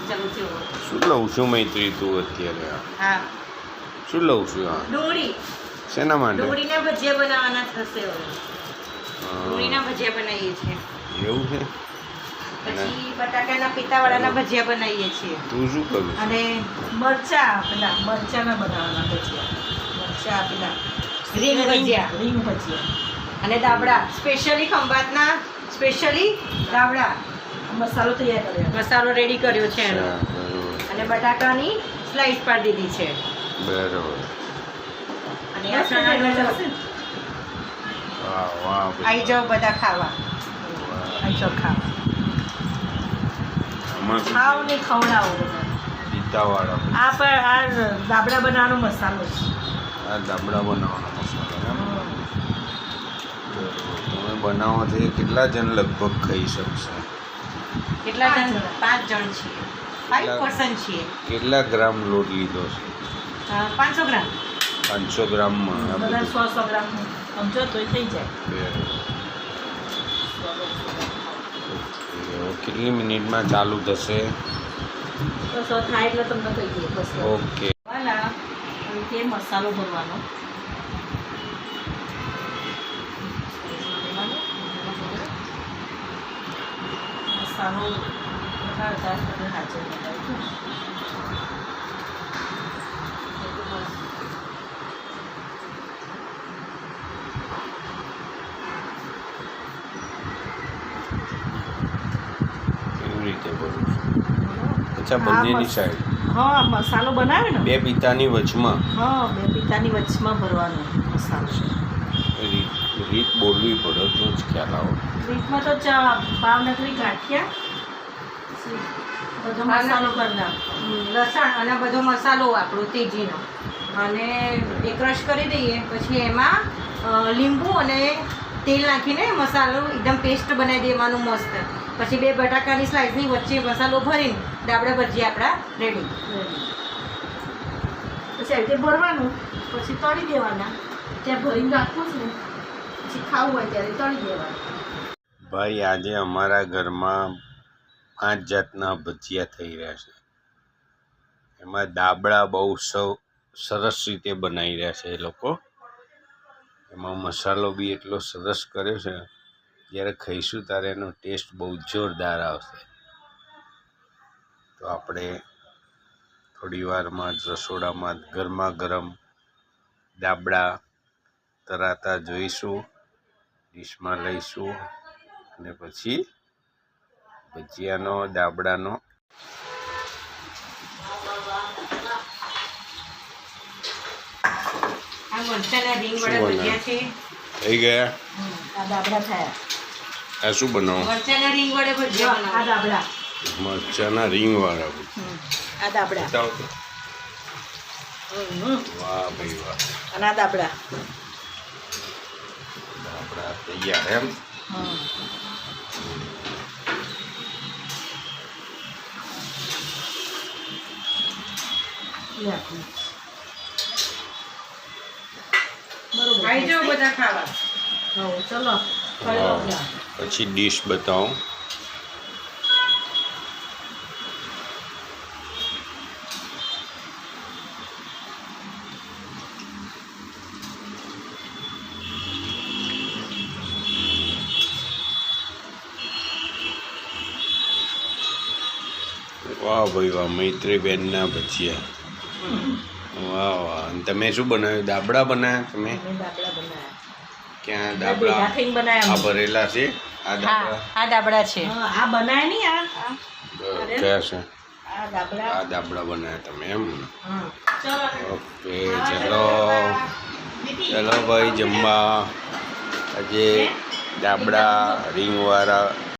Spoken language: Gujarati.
ચાલુ થયો. શું લઉં છું મૈત્રી તું અત્યારે? હા, શું લઉં છું? હા, ડુંગળી શેના માટે? ડુંગળીના ભજીયા બનાવવાના થશે હવે. હા, ડુંગળીના ભજીયા બનાવીએ છીએ. એવું છે. પછી બટાકાના પિતાવાળાના ભજીયા બનાવીએ છીએ. તું શું કરું છું? અને મરચાના બનાવવાના ભજીયા. મરચા પેલા રીંગ ભજીયા અને દાબડા સ્પેશિયલી ખંભાતના સ્પેશિયલી દાબડા મસાલો તૈયાર કર્યો, મસાલો રેડી કર્યો છે એનો. બરોબર અને બટાકાની સ્લાઈસ પાડી દીધી છે. બરોબર. અને આ ચણાનો લોટ. વાહ વાહ આઈ જાઓ બધા ખાવા. આઈ જાઓ ખાવા. આમાં ખાવ ને ખવડાવો બધા. પિતાવાળા આ પણ આ દાબડા બનાવવાનો મસાલો છે. આ દાબડા બનાવવાનો મસાલો એમ. તમે બનાવો છો એ કેટલા જણ લગભગ ખાઈ શકશે? કેટલા જણ? 5 જણ છીએ. 5 પર્સન છીએ. કેટલા ગ્રામ લોટ લીધો છે? 500 ગ્રામ. 500 ગ્રામમાં આ બધા બધું? 100 ગ્રામ સમજો તોય થઈ જાય. બરોબર. હવે કેટલી મિનિટમાં ચાલુ થશે? બસ હવે થાય એટલે તમને કહી દઈએ. બસ ઓકે. વાલા તે મસાલો ભરવાનો. મસાલો વઘારતા તમે હાજર બનાવી. કેવી રીતે ભરું છું? અચ્છા, બંનેની સાઈડ. હા, મસાલો બનાવે ને. બે પિતાની વચમાં. હા, 2 પિતાની વચમાં ભરવાનો મસાલો. રીત બોલવી પડે તો જ ખ્યાલ આવે. રીતમાં તો ભાવનગરી ગાંઠિયા બધો મસાલો કરી નાખો. લસણ અને બધો મસાલો વાપરો તેજીનો. અને એ ક્રશ કરી દઈએ. પછી એમાં લીંબુ અને તેલ નાખીને મસાલો એકદમ પેસ્ટ બનાવી દેવાનું મસ્ત. પછી 2 બટાકાની સ્લાઇસની વચ્ચે મસાલો ભરીને દાબડા ભજીયા આપણા રેડી. પછી આવી રીતે ભરવાનું. પછી તળી દેવાના. ત્યાં ભરીને રાખવું જ ને. પછી ખાવું હોય ત્યારે તળી દેવાનું. ભાઈ, આજે અમારા ઘરમાં 5 જાતના ભજીયા થઈ રહ્યા છે. એમાં દાબડા બહુ સરસ રીતે બનાવી રહ્યા છે એ લોકો. એમાં મસાલો બી એટલો સરસ કર્યો છે, જ્યારે ખાઈશું ત્યારે એનો ટેસ્ટ બહુ જોરદાર આવશે. તો આપણે થોડી વારમાં જ રસોડામાં ગરમા ગરમ દાબડા તરાતા જોઈશું, ડીશમાં લઈશું અને પછી ભજીયાનો દાબડાનો આ મરચાના રીંગ વડા ભજીયા છે. થઈ ગયા. આ દાબડા થયા. આ શું બનાવો? મરચાના રીંગ વડે ભજીયા બનાવો. આ દાબડા. મરચાના રીંગવાળા. આ દાબડા. બતાવો તો. વાહ ભાઈ વાહ. અને આ દાબડા. દાબડા તૈયાર એમ. બરોબર. આઈ જાઓ બધા ખાવા. ચલો. પછી ડીશ બતાવો. વાહ ભાઈ વાહ, મૈત્રીબેનના ભજીયા. વાહ વાહ. અને તમે શું બનાવ્યું? દાબડા બનાવ્યા તમે? દાબડા બનાવ્યા. ક્યાં દાબડા? આ ભરેલા છે? આ દાબડા? આ દાબડા છે. આ બનાય નહીં. આ કયા છે? આ દાબડા. આ દાબડા બનાવ્યા તમે એમ? ચલો. ઓકે, ચલો ચલો ભાઈ જમવા. આજે દાબડા રીંગવાળા